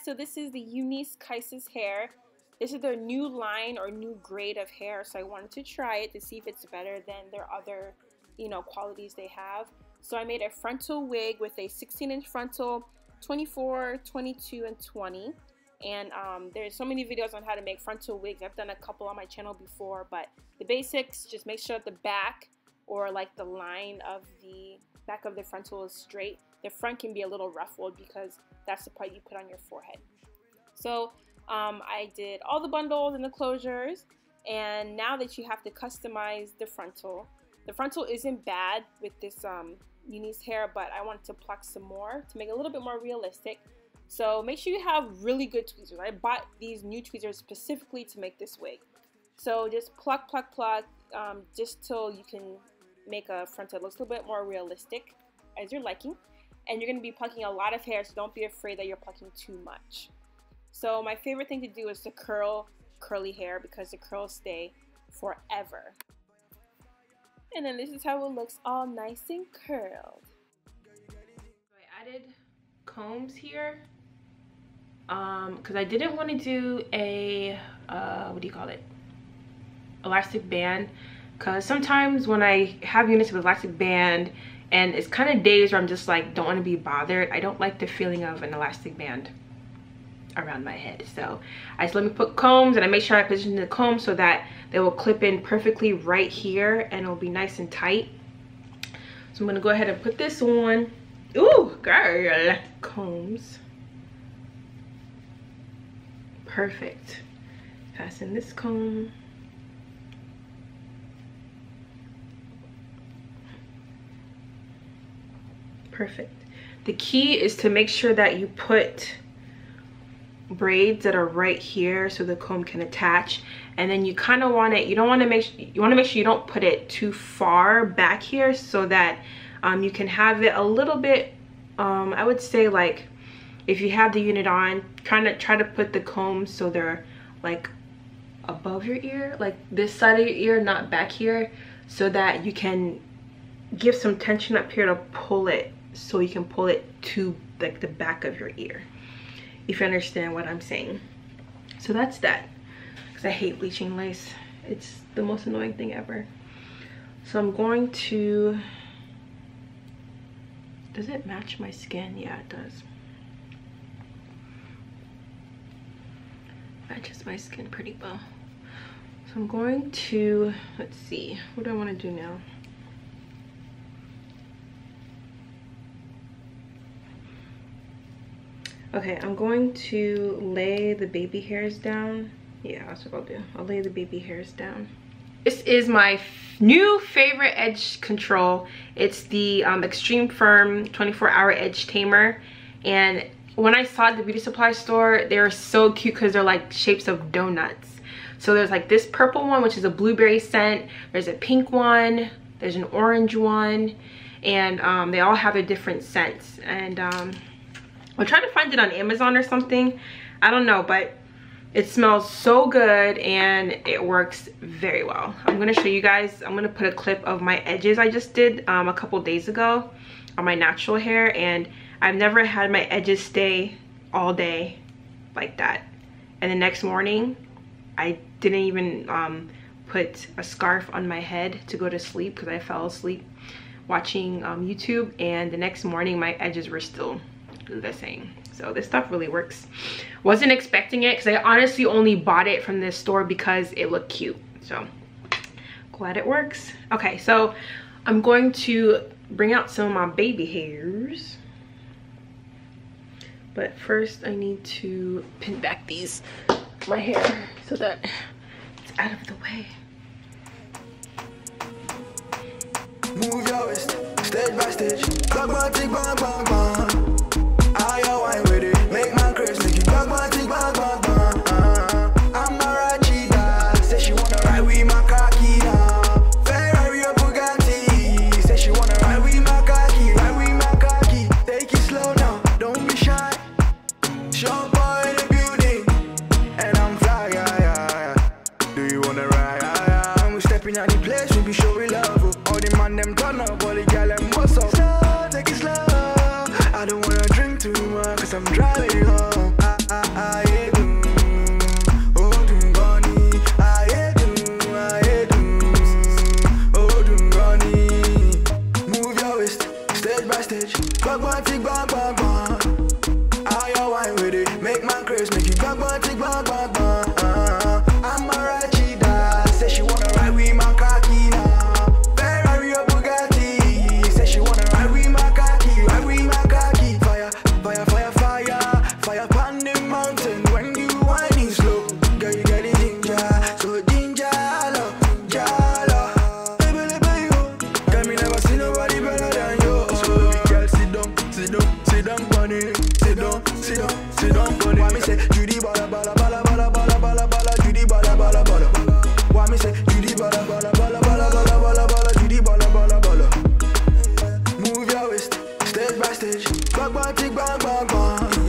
so this is the Unice kysiss hair. This is their new line or new grade of hair, so I wanted to try it to see if it's better than their other, qualities they have. So I made a frontal wig with a 16-inch frontal, 24, 22, and 20. And there's so many videos on how to make frontal wigs. I've done a couple on my channel before, but the basics, just make sure that the back or like the line of the back of the frontal is straight. The front can be a little ruffled because that's the part you put on your forehead. So I did all the bundles and the closures, and now that you have to customize the frontal isn't bad with this Unice hair, but I wanted to pluck some more to make it a little bit more realistic. So make sure you have really good tweezers. I bought these new tweezers specifically to make this wig. So just pluck, pluck, pluck, just till you can make a frontal that looks a little bit more realistic as you're liking. And you're going to be plucking a lot of hair, so don't be afraid that you're plucking too much. So my favorite thing to do is to curl curly hair because the curls stay forever. And then this is how it looks, all nice and curled. I added combs here because I didn't want to do a elastic band, because sometimes when I have Unice with elastic band and it's kind of days where I'm just like don't want to be bothered, I don't like the feeling of an elastic band around my head. So I just let me put combs, and I make sure I position the combs so that they will clip in perfectly right here and it'll be nice and tight. So I'm gonna go ahead and put this on. Ooh, girl, combs. Perfect. Fasten this comb. Perfect. The key is to make sure that you put braids that are right here so the comb can attach, and then you kind of want it, you want to make sure you don't put it too far back here so that you can have it a little bit, I would say, like if you have the unit on, try to put the combs so they're like above your ear, like this side of your ear, not back here, so that you can give some tension up here to pull it, so you can pull it to like the back of your ear, if you understand what I'm saying. So that's that, because I hate bleaching lace. It's the most annoying thing ever. So I'm going to, does it match my skin? Yeah, it does. Matches my skin pretty well. So I'm going to, let's see, what do I want to do now? Okay, I'm going to lay the baby hairs down. Yeah, that's what I'll do. I'll lay the baby hairs down. This is my new favorite edge control. It's the Extreme Firm 24-hour edge tamer. And when I saw it at the beauty supply store, they were so cute because they're like shapes of donuts. So there's like this purple one, which is a blueberry scent. There's a pink one. There's an orange one. And they all have their different scents. And I'm trying to find it on Amazon or something. I don't know, but it smells so good and it works very well. I'm gonna show you guys. I'm gonna put a clip of my edges I just did a couple days ago on my natural hair, and I've never had my edges stay all day like that. And the next morning, I didn't even put a scarf on my head to go to sleep because I fell asleep watching YouTube, and the next morning my edges were still the same. So this stuff really works. Wasn't expecting it because I honestly only bought it from this store because it looked cute. So glad it works. Okay, so I'm going to bring out some of my baby hairs, but first I need to pin back my hair so that it's out of the way. Move your wrist, stage by stage, bang bang bang bang bang. I wine with it, make my curves, make you bang bang bang bang bang. Amarachi dance, say she wanna ride with my khaki now. Ferrari or Bugatti, say she wanna ride with my khaki, Take it slow now, don't be shy. Show boy in the building, and I'm fly, yeah. Do you wanna ride? We stepping out the place, we be showing love. All the man them turn up, all the gal them what's up. Slow, take it slow. I don't wanna drink too much, cause I'm driving home. Amarachi da, say she wanna ride with my khaki now. Ferrari or Bugatti, say she wanna ride with my khaki, ride with my khaki. Fire, fire, fire, fire, fire upon the mountain when you whining slow. Girl, you get the ginger, so ginger, jalo, jalo. Baby, baby, yo, girl, me never see nobody better than you. So baby girl, sit down, sit down, sit down, bunny, sit down, sit down, sit down, bunny. Why me say Judy bala bala bala bala bala bala bala Judy bala bala bala. Why me say Judy bala bala bala bala bala bala bala Judy bala bala bala. Move your waist, stage by stage, bang bang tick bang bang bang.